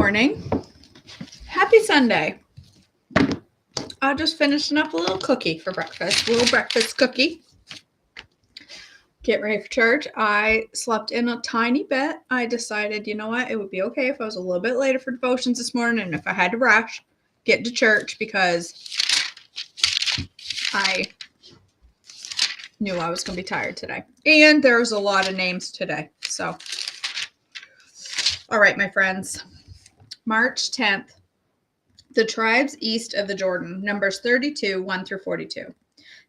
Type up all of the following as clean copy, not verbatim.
morning. Happy Sunday. I just finishing up a little cookie for breakfast. A little breakfast cookie. Get ready for church. I slept in a tiny bit. I decided, you know what? It would be okay if I was a little bit later for devotions this morning and if I had to rush, get to church because I knew I was going to be tired today. And there's a lot of names today. So, all right, my friends. March 10th. The tribes east of the Jordan, Numbers 32, 1 through 42.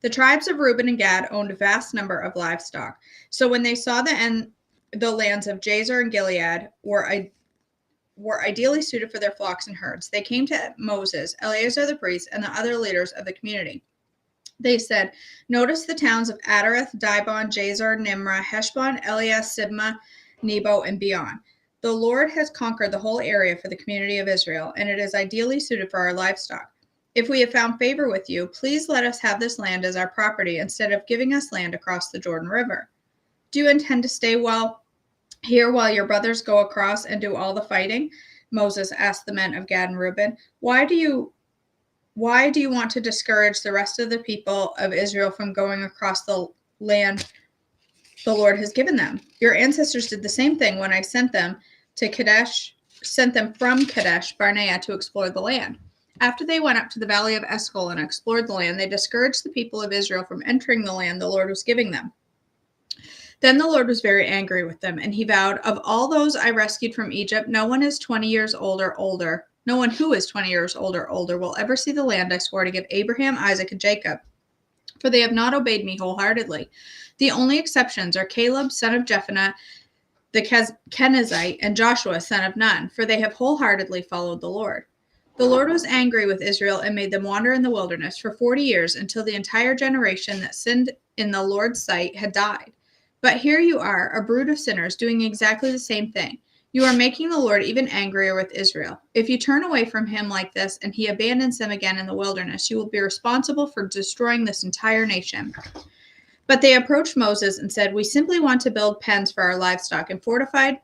The tribes of Reuben and Gad owned a vast number of livestock. So when they saw the lands of Jazer and Gilead were ideally suited for their flocks and herds, they came to Moses, Eleazar the priest, and the other leaders of the community. They said, "Notice the towns of Adareth, Dibon, Jazer, Nimrah, Heshbon, Elias, Sibmah, Nebo, and beyond. The Lord has conquered the whole area for the community of Israel, and it is ideally suited for our livestock. If we have found favor with you, please let us have this land as our property instead of giving us land across the Jordan River. Do you intend to stay here while your brothers go across and do all the fighting?" Moses asked the men of Gad and Reuben. Why do you want to discourage the rest of the people of Israel from going across the land the Lord has given them? Your ancestors did the same thing when I sent them from Kadesh Barnea to explore the land. After they went up to the valley of Eshcol and explored the land, they discouraged the people of Israel from entering the land the Lord was giving them. Then the Lord was very angry with them, and he vowed, "Of all those I rescued from Egypt, no one who is 20 years old or older will ever see the land I swore to give Abraham, Isaac, and Jacob, for they have not obeyed me wholeheartedly. The only exceptions are Caleb, son of Jephunneh, the Kenizzite, and Joshua, son of Nun, for they have wholeheartedly followed the Lord." The Lord was angry with Israel and made them wander in the wilderness for 40 years until the entire generation that sinned in the Lord's sight had died. But here you are, a brood of sinners, doing exactly the same thing. You are making the Lord even angrier with Israel. If you turn away from him like this and he abandons them again in the wilderness, you will be responsible for destroying this entire nation. But they approached Moses and said, "We simply want to build pens for our livestock and fortified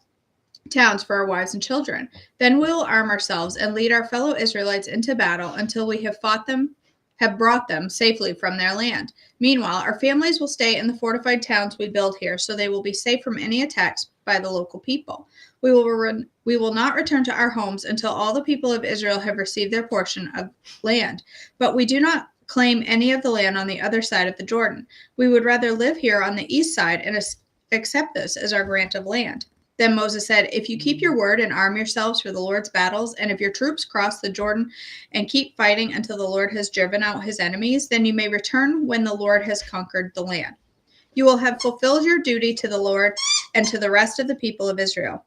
towns for our wives and children. Then we will arm ourselves and lead our fellow Israelites into battle until we have brought them safely from their land. Meanwhile, our families will stay in the fortified towns we build here, so they will be safe from any attacks by the local people. We will not return to our homes until all the people of Israel have received their portion of land. But we do not claim any of the land on the other side of the Jordan. We would rather live here on the east side and accept this as our grant of land." Then Moses said, "If you keep your word and arm yourselves for the Lord's battles, and if your troops cross the Jordan and keep fighting until the Lord has driven out his enemies, then you may return when the Lord has conquered the land. You will have fulfilled your duty to the Lord and to the rest of the people of Israel.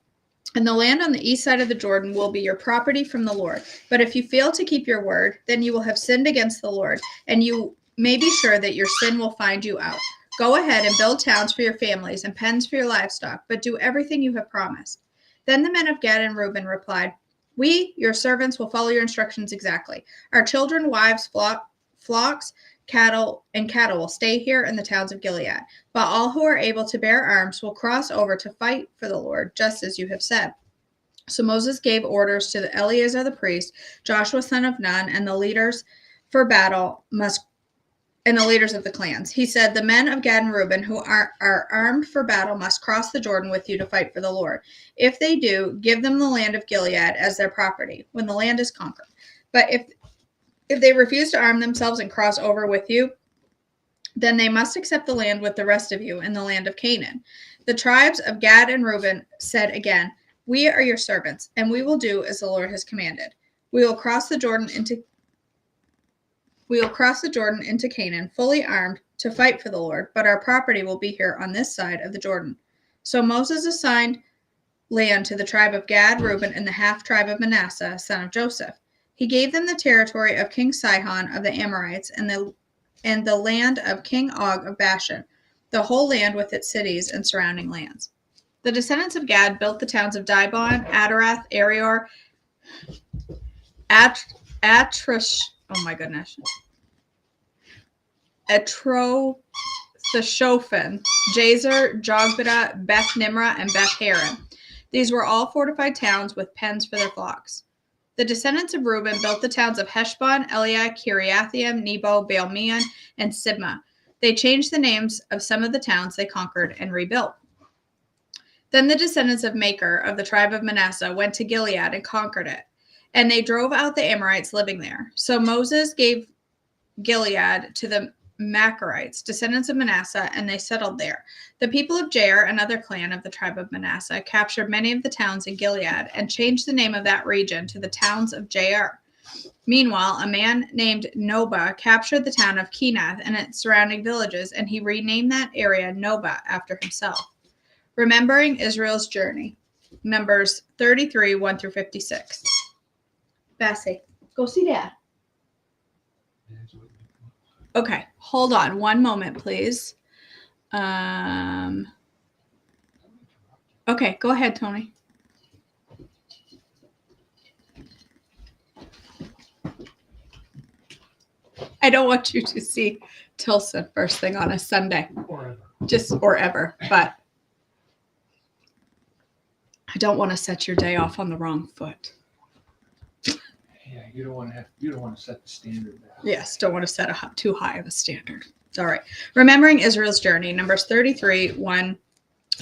And the land on the east side of the Jordan will be your property from the Lord. But if you fail to keep your word, then you will have sinned against the Lord, and you may be sure that your sin will find you out. Go ahead and build towns for your families and pens for your livestock, but do everything you have promised." Then the men of Gad and Reuben replied, "We, your servants, will follow your instructions exactly. Our children, wives, flocks, cattle will stay here in the towns of Gilead. But all who are able to bear arms will cross over to fight for the Lord, just as you have said." So Moses gave orders to Eleazar the priest, Joshua son of Nun, and the leaders of the clans. He said, "The men of Gad and Reuben who are armed for battle must cross the Jordan with you to fight for the Lord. If they do, give them the land of Gilead as their property when the land is conquered. But if they refuse to arm themselves and cross over with you, then they must accept the land with the rest of you in the land of Canaan." The tribes of Gad and Reuben said again, "We are your servants, and we will do as the Lord has commanded. We will cross the Jordan into Canaan, fully armed, to fight for the Lord, but our property will be here on this side of the Jordan." So Moses assigned land to the tribe of Gad, Reuben, and the half-tribe of Manasseh, son of Joseph. He gave them the territory of King Sihon of the Amorites and the land of King Og of Bashan, the whole land with its cities and surrounding lands. The descendants of Gad built the towns of Dibon, Adareth, Arior, Etrothashophan, Jazer, Jogbehah, Beth Nimrah, and Beth Haran. These were all fortified towns with pens for their flocks. The descendants of Reuben built the towns of Heshbon, Eliah, Kiriathaim, Nebo, Baal-meon, and Sibmah. They changed the names of some of the towns they conquered and rebuilt. Then the descendants of Machir of the tribe of Manasseh went to Gilead and conquered it, and they drove out the Amorites living there. So Moses gave Gilead to the Machirites, descendants of Manasseh, and they settled there. The people of Jair, another clan of the tribe of Manasseh, captured many of the towns in Gilead and changed the name of that region to the towns of Jair. Meanwhile, a man named Nobah captured the town of Kenath and its surrounding villages, and he renamed that area Nobah after himself. Remembering Israel's journey. Numbers 33, 1 through 56. Bessie, go see Dad. Okay, hold on one moment, please. Okay, go ahead, Tony. I don't want you to see Tilson first thing on a Sunday. Or ever, but I don't want to set your day off on the wrong foot. Yeah, you don't want to set the standard there. Yes, don't want to set too high of a standard. All right. Remembering Israel's journey, Numbers 33, 1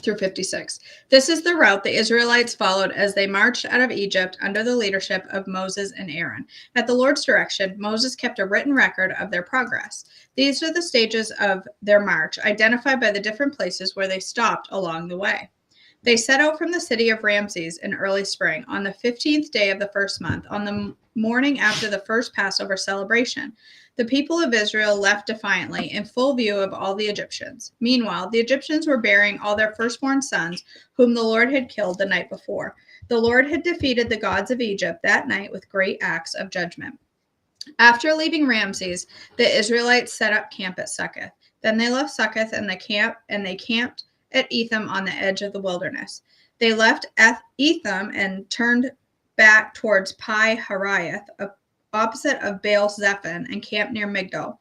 through 56. This is the route the Israelites followed as they marched out of Egypt under the leadership of Moses and Aaron. At the Lord's direction, Moses kept a written record of their progress. These are the stages of their march, identified by the different places where they stopped along the way. They set out from the city of Ramses in early spring on the 15th day of the first month, on the morning after the first Passover celebration. The people of Israel left defiantly, in full view of all the Egyptians. Meanwhile, the Egyptians were burying all their firstborn sons, whom the Lord had killed the night before. The Lord had defeated the gods of Egypt that night with great acts of judgment. After leaving Ramses, the Israelites set up camp at Succoth. Then they left Succoth and they camped at Etham on the edge of the wilderness. They left Etham and turned back towards Pi-Harath, opposite of Baal-Zephon, and camped near Migdol.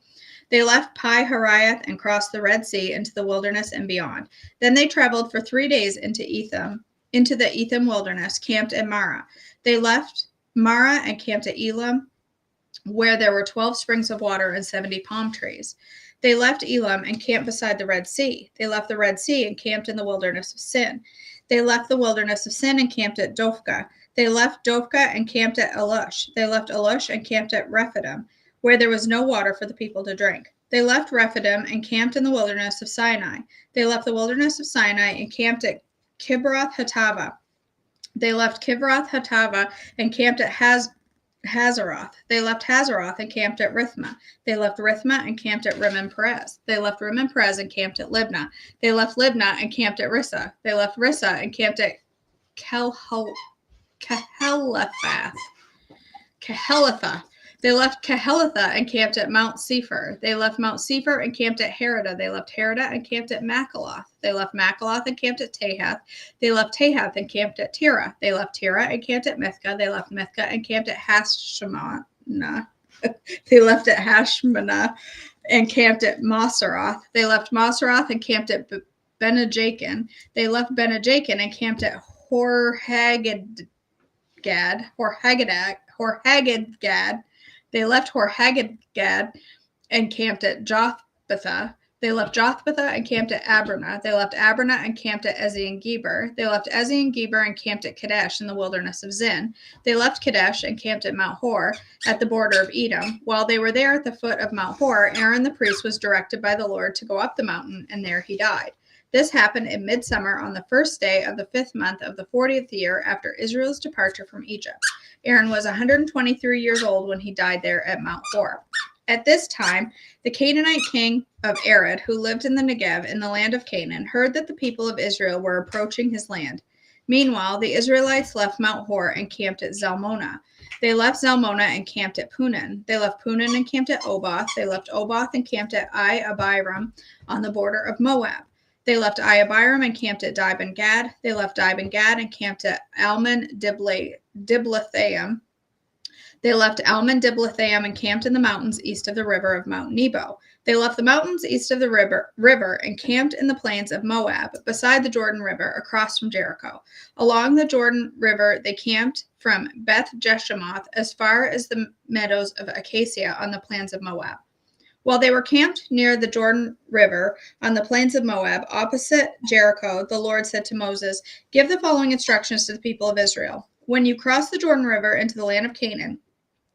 They left Pi-Harath and crossed the Red Sea into the wilderness and beyond. Then they traveled for 3 days into the Etham wilderness, camped at Marah. They left Marah and camped at Elam, where there were 12 springs of water and 70 palm trees. They left Elam and camped beside the Red Sea. They left the Red Sea and camped in the wilderness of Sin. They left the wilderness of Sin and camped at Dophkah. They left Dophkah and camped at Elush. They left Elush and camped at Rephidim, where there was no water for the people to drink. They left Rephidim and camped in the wilderness of Sinai. They left the wilderness of Sinai and camped at Kibroth-Hattava. They left Kibroth-Hattava and camped at Hazeroth. They left Hazeroth and camped at Rithmah. They left Rithmah and camped at Rimmon-Perez. They left Rimmon-Perez and camped at Libnah. They left Libnah and camped at Rissah. They left Rissah and camped at Kehelatha. They left Kehelatha and camped at Mount Sephir. They left Mount Sephir and camped at Heradah. They left Heradah and camped at Makaloth. They left Makaloth and camped at Tahath. They left Tahath and camped at Tirah. They left Tirah and camped at Mithkah. They left Mithkah and camped at Hashmanah. They left at Hashmanah and camped at Moseroth. They left Moseroth and camped at Benajakin. They left Benajakin and camped at Horhagidgad. They left Horhagidgad and camped at Jothbatha. They left Jothbatha and camped at Abranah. They left Abranah and camped at Ezion-Geber. They left Ezion-Geber and camped at Kadesh in the wilderness of Zin. They left Kadesh and camped at Mount Hor at the border of Edom. While they were there at the foot of Mount Hor, Aaron the priest was directed by the Lord to go up the mountain, and there he died. This happened in midsummer on the first day of the 5th month of the 40th year after Israel's departure from Egypt. Aaron was 123 years old when he died there at Mount Hor. At this time, the Canaanite king of Arad, who lived in the Negev in the land of Canaan, heard that the people of Israel were approaching his land. Meanwhile, the Israelites left Mount Hor and camped at Zalmonah. They left Zalmonah and camped at Punan. They left Punan and camped at Oboth. They left Oboth and camped at Ai-Abiram on the border of Moab. They left Ai-Abiram and camped at Dibon-Gad. They left Dibon-Gad and camped at Almon-Diblathaim. They left Almon-Diblathaim and camped in the mountains east of the river of Mount Nebo. They left the mountains east of the river and camped in the plains of Moab, beside the Jordan River, across from Jericho. Along the Jordan River, they camped from Beth Jeshimoth as far as the meadows of Acacia on the plains of Moab. While they were camped near the Jordan River on the plains of Moab, opposite Jericho, the Lord said to Moses, "Give the following instructions to the people of Israel. When you cross the Jordan River into the land of Canaan,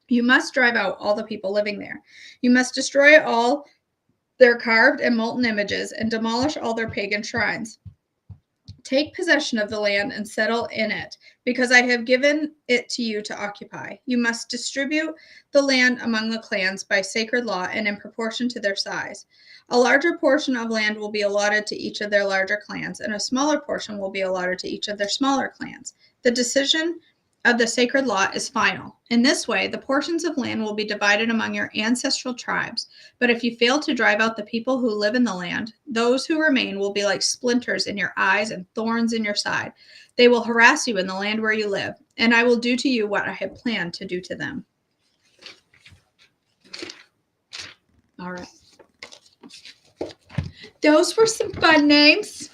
you must drive out all the people living there. You must destroy all their carved and molten images and demolish all their pagan shrines. Take possession of the land and settle in it, because I have given it to you to occupy. You must distribute the land among the clans by sacred law and in proportion to their size. A larger portion of land will be allotted to each of their larger clans, and a smaller portion will be allotted to each of their smaller clans. The decision of the sacred law is final. In this way, the portions of land will be divided among your ancestral tribes. But if you fail to drive out the people who live in the land, those who remain will be like splinters in your eyes and thorns in your side. They will harass you in the land where you live, and I will do to you what I had planned to do to them." All right. Those were some fun names.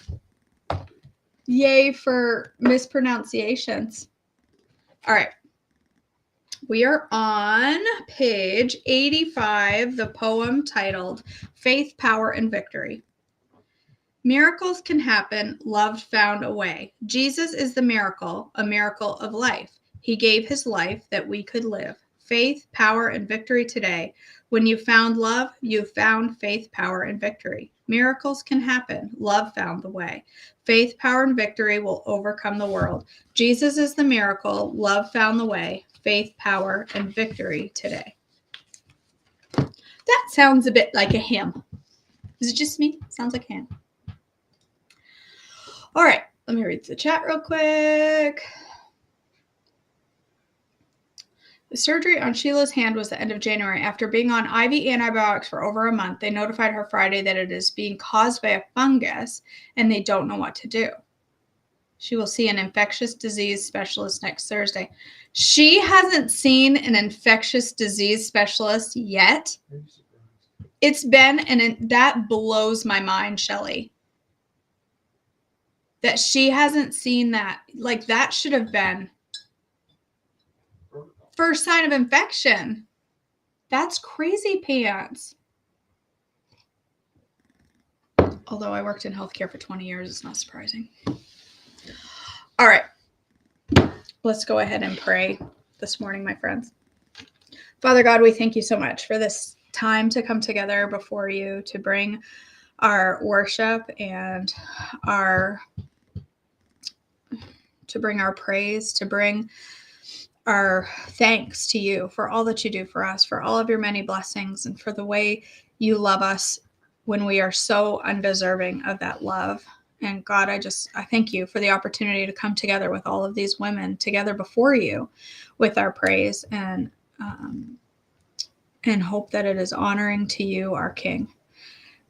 Yay for mispronunciations. All right. We are on page 85, the poem titled Faith, Power, and Victory. Miracles can happen, love found a way. Jesus is the miracle, a miracle of life. He gave his life that we could live. Faith, power, and victory today. When you found love, you found faith, power, and victory. Miracles can happen, love found the way. Faith, power, and victory will overcome the world. Jesus is the miracle, love found the way. Faith, power, and victory today. That sounds a bit like a hymn. Is it just me? Sounds like a hymn. All right, let me read the chat real quick. The surgery on Sheila's hand was the end of January. After being on IV antibiotics for over a month, they notified her Friday that it is being caused by a fungus and they don't know what to do. She will see an infectious disease specialist next Thursday. She hasn't seen an infectious disease specialist yet. It's been, and that blows my mind, Shelley, that she hasn't seen that. Like, that should have been first sign of infection. That's crazy pants. Although I worked in healthcare for 20 years, it's not surprising. All right. Let's go ahead and pray this morning, my friends. Father God, we thank you so much for this time to come together before you to bring our worship and to bring our praise, to bring our thanks to you for all that you do for us, for all of your many blessings, and for the way you love us when we are so undeserving of that love. And God, I thank you for the opportunity to come together with all of these women together before you with our praise and hope that it is honoring to you, our King.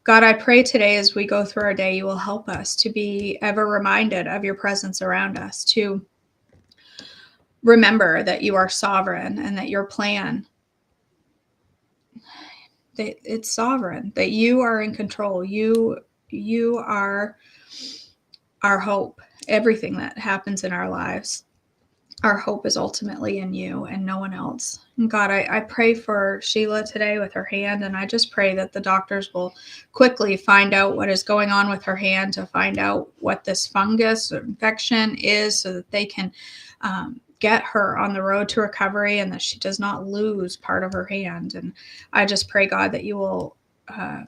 God, I pray today as we go through our day, you will help us to be ever reminded of your presence around us, to remember that you are sovereign and that your plan, that it's sovereign, that you are in control. You are our hope. Everything that happens in our lives, our hope is ultimately in you and no one else. And God, I pray for Sheila today with her hand, and I just pray that the doctors will quickly find out what is going on with her hand, to find out what this fungus or infection is, so that they can get her on the road to recovery and that she does not lose part of her hand. And I just pray, God, that you will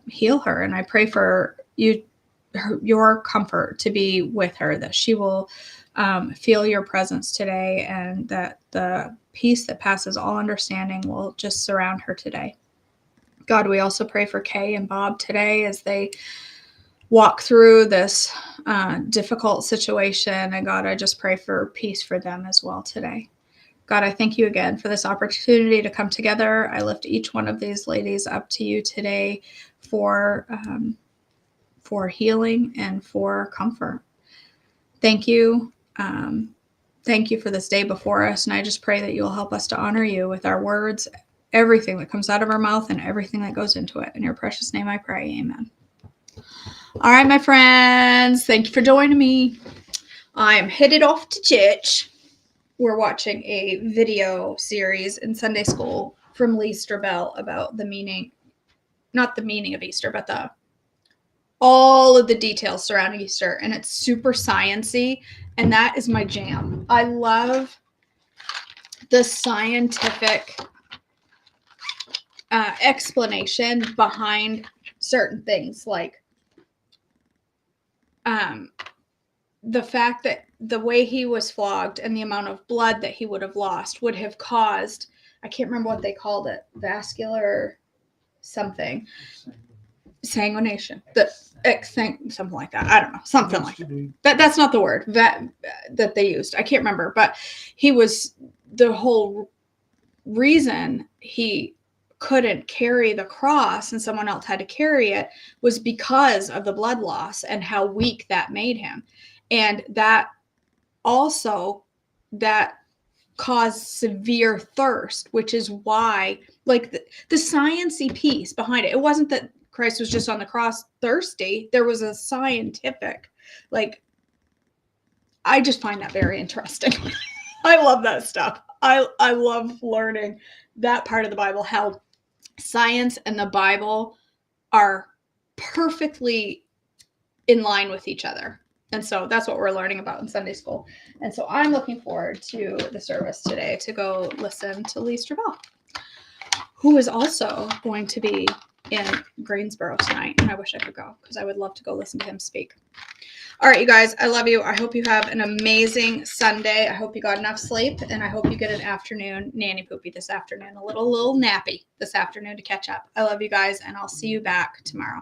heal her. And I pray for your comfort to be with her, that she will feel your presence today, and that the peace that passes all understanding will just surround her today. God, we also pray for Kay and Bob today as they walk through this difficult situation. And God, I just pray for peace for them as well today. God, I thank you again for this opportunity to come together. I lift each one of these ladies up to you today for healing and for comfort. Thank you. Thank you for this day before us. And I just pray that you will help us to honor you with our words everything that comes out of our mouth and everything that goes into it. In your precious name I pray. Amen. All right, my friends. Thank you for joining me. I'm headed off to church. We're watching a video series in Sunday school from Lee Strobel about the meaning, not the meaning of Easter, but all of the details surrounding Easter. And it's super science-y, and that is my jam. I love the scientific explanation behind certain things, like the fact that the way he was flogged and the amount of blood that he would have lost would have caused, I can't remember what they called it, vascular something, sanguination, something like that. I don't know, something like that. That's not the word that they used. I can't remember, but the whole reason he couldn't carry the cross and someone else had to carry it was because of the blood loss and how weak that made him. And that also, that caused severe thirst, which is why, like, the science-y piece behind it. It wasn't that Christ was just on the cross thirsty. There was a scientific, like, I just find that very interesting. I love that stuff. I love learning that part of the Bible, how science and the Bible are perfectly in line with each other. And so that's what we're learning about in Sunday school. And so I'm looking forward to the service today to go listen to Lee Strobel, who is also going to be in Greensboro tonight. And I wish I could go because I would love to go listen to him speak. All right, you guys, I love you. I hope you have an amazing Sunday. I hope you got enough sleep, and I hope you get an afternoon nanny poopy this afternoon, a little nappy this afternoon to catch up. I love you guys, and I'll see you back tomorrow.